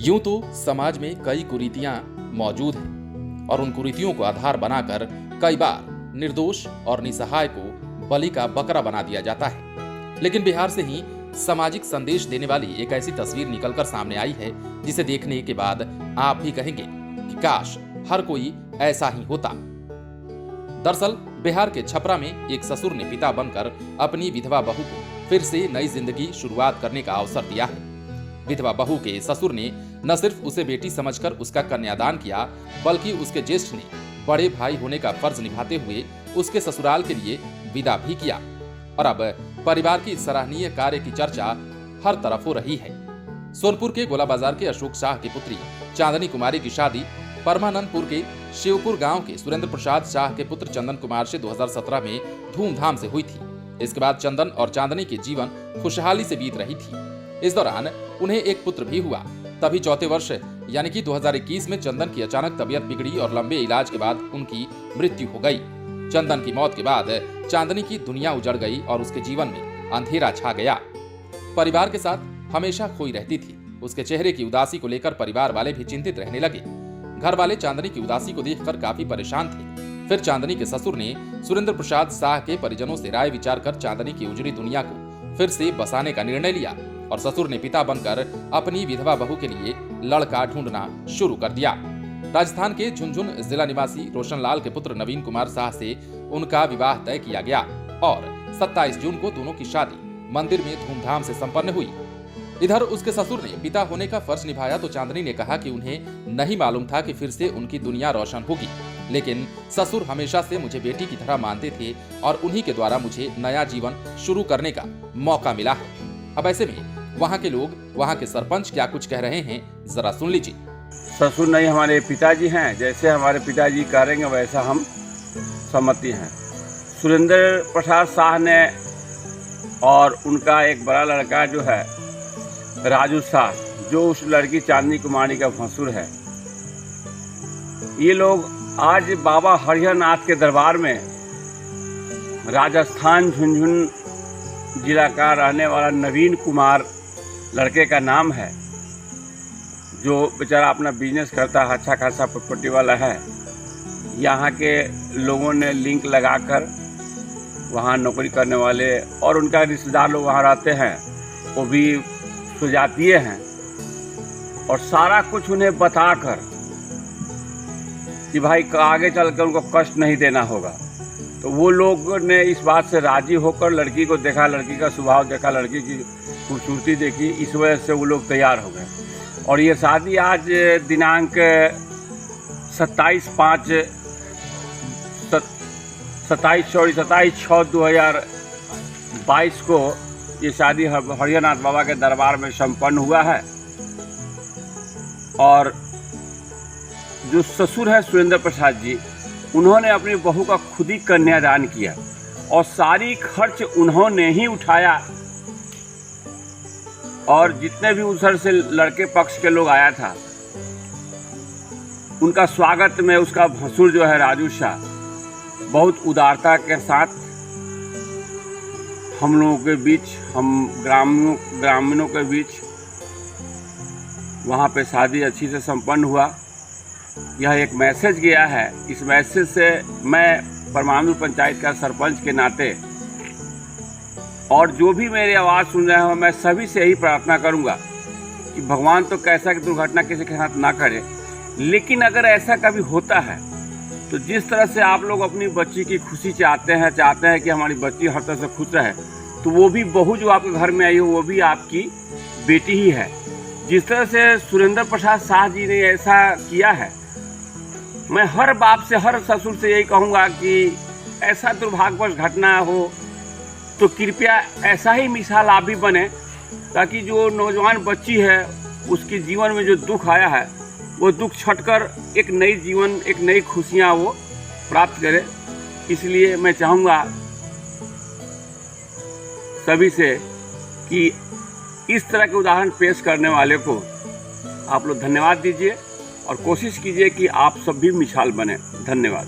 यूं तो समाज में कई कुरीतियां मौजूद हैं और उन कुरीतियों को आधार बनाकर कई बार निर्दोष और निसहाय को बलि का बकरा बना दिया जाता है। लेकिन बिहार से ही सामाजिक संदेश देने वाली एक ऐसी तस्वीर निकलकर सामने आई है जिसे देखने के बाद आप भी कहेंगे कि काश हर कोई ऐसा ही होता। दरअसल बिहार के छपरा में एक ससुर ने पिता बनकर अपनी विधवा बहू को फिर से नई जिंदगी शुरुआत करने का अवसर दिया है। विधवा बहू के ससुर ने न सिर्फ उसे बेटी समझकर उसका कन्यादान किया, बल्कि उसके ज्येष्ठ ने बड़े भाई होने का फर्ज निभाते हुए उसके ससुराल के लिए विदा भी किया। और अब परिवार की सराहनीय कार्य की चर्चा हर तरफ हो रही है। सोनपुर के गोला बाजार के अशोक शाह की पुत्री चांदनी कुमारी की शादी परमानंदपुर के शिवपुर गांव के सुरेंद्र प्रसाद शाह के पुत्र चंदन कुमार से 2017 में धूमधाम से हुई थी। इसके बाद चंदन और चांदनी के जीवन खुशहाली से बीत रही थी। इस दौरान उन्हें एक पुत्र भी हुआ। तभी चौथे वर्ष यानी कि 2021 में चंदन की अचानक तबीयत बिगड़ी और लंबे इलाज के बाद उनकी मृत्यु हो गई। चंदन की मौत के बाद चांदनी की दुनिया उजड़ गई और उसके जीवन में अंधेरा छा गया। परिवार के साथ हमेशा खोई रहती थी। उसके चेहरे की उदासी को लेकर परिवार वाले भी चिंतित रहने लगे। घर वाले चांदनी की उदासी को देखकर काफी परेशान थे। फिर चांदनी के ससुर ने सुरेंद्र प्रसाद शाह के परिजनों से राय विचार कर चांदनी की उजड़ी दुनिया को फिर से बसाने का निर्णय लिया और ससुर ने पिता बनकर अपनी विधवा बहू के लिए लड़का ढूंढना शुरू कर दिया। राजस्थान के झुंझुन जिला निवासी रोशन लाल के पुत्र नवीन कुमार शाह से उनका विवाह तय किया गया और 27 जून को दोनों की शादी मंदिर में धूमधाम से संपन्न हुई। इधर उसके ससुर ने पिता होने का फर्ज निभाया तो चांदनी ने कहा कि उन्हें नहीं मालूम था कि फिर से उनकी दुनिया रोशन होगी, लेकिन ससुर हमेशा से मुझे बेटी की तरह मानते थे और उन्हीं के द्वारा मुझे नया जीवन शुरू करने का मौका मिला है। अब ऐसे में वहाँ के लोग, वहाँ के सरपंच क्या कुछ कह रहे हैं, जरा सुन लीजिए। ससुर नहीं हमारे पिताजी हैं, जैसे हमारे पिताजी करेंगे वैसा हम सहमति हैं। सुरेंद्र प्रसाद शाह ने और उनका एक बड़ा लड़का जो है राजू शाह, जो उस लड़की चांदनी कुमारी का भसुर है, ये लोग आज बाबा हरिहर नाथ के दरबार में राजस्थान झुंझुन जिला का रहने वाला नवीन कुमार लड़के का नाम है, जो बेचारा अपना बिजनेस करता है, अच्छा खासा प्रॉपर्टी वाला है। यहाँ के लोगों ने लिंक लगाकर वहाँ नौकरी करने वाले और उनका रिश्तेदार लोग वहाँ रहते हैं, वो भी सुजातीय हैं और सारा कुछ उन्हें बताकर कि भाई आगे चलकर उनको कष्ट नहीं देना होगा, तो वो लोग ने इस बात से राजी होकर लड़की को देखा, लड़की का स्वभाव देखा, लड़की की खूबसूरती देखी, इस वजह से वो लोग तैयार हो गए। और ये शादी आज दिनांक 27/6/2022 को ये शादी हरिहरनाथ बाबा के दरबार में संपन्न हुआ है। और जो ससुर है सुरेंद्र प्रसाद जी, उन्होंने अपनी बहू का खुद ही कन्यादान किया और सारी खर्च उन्होंने ही उठाया। और जितने भी उधर से लड़के पक्ष के लोग आया था, उनका स्वागत में उसका भसुर जो है राजू शाह बहुत उदारता के साथ हम लोगों के बीच, हम ग्रामीणों के बीच वहाँ पे शादी अच्छी से संपन्न हुआ। यह एक मैसेज गया है। इस मैसेज से मैं परमानंदपुर पंचायत का सरपंच के नाते और जो भी मेरी आवाज़ सुन रहे हो, मैं सभी से यही प्रार्थना करूंगा कि भगवान तो कैसा कि दुर्घटना किसी के साथ ना करे, लेकिन अगर ऐसा कभी होता है तो जिस तरह से आप लोग अपनी बच्ची की खुशी चाहते हैं कि हमारी बच्ची हर तरह से खुश रहे, तो वो भी बहू जो आपके घर में आई हो वो भी आपकी बेटी ही है। जिस तरह से सुरेंद्र प्रसाद शाह जी ने ऐसा किया है, मैं हर बाप से, हर ससुर से यही कहूँगा कि ऐसा दुर्भाग्यवश घटना हो तो कृपया ऐसा ही मिसाल आप भी बने, ताकि जो नौजवान बच्ची है उसके जीवन में जो दुख आया है वो दुख छटकर एक नई जीवन, एक नई खुशियाँ वो प्राप्त करे। इसलिए मैं चाहूँगा सभी से कि इस तरह के उदाहरण पेश करने वाले को आप लोग धन्यवाद दीजिए और कोशिश कीजिए कि आप सब भी मिसाल बने। धन्यवाद।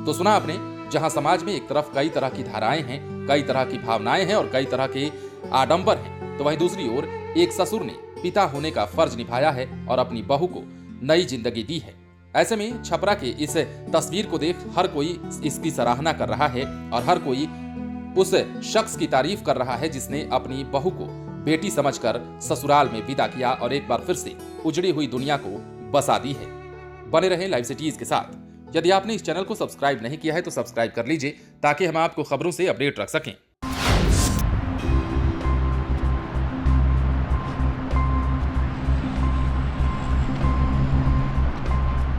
तो सुना आपने, जहां समाज में एक तरफ कई तरह की धाराएं हैं, कई तरह की भावनाएं हैं और कई तरह के आडंबर हैं, तो वहीं दूसरी ओर एक ससुर ने पिता होने का फर्ज निभाया है और अपनी बहू को नई जिंदगी दी है। ऐसे में छपरा के इस तस्वीर को देख हर कोई इसकी सराहना कर रहा है और हर कोई उस शख्स की तारीफ कर रहा है जिसने अपनी बहू को बेटी समझकर ससुराल में विदा किया और एक बार फिर से उजड़ी हुई दुनिया को बसा दी है। बने रहें लाइव सिटीज के साथ। यदि आपने इस चैनल को सब्सक्राइब नहीं किया है तो सब्सक्राइब कर लीजिए ताकि हम आपको खबरों से अपडेट रख सकें।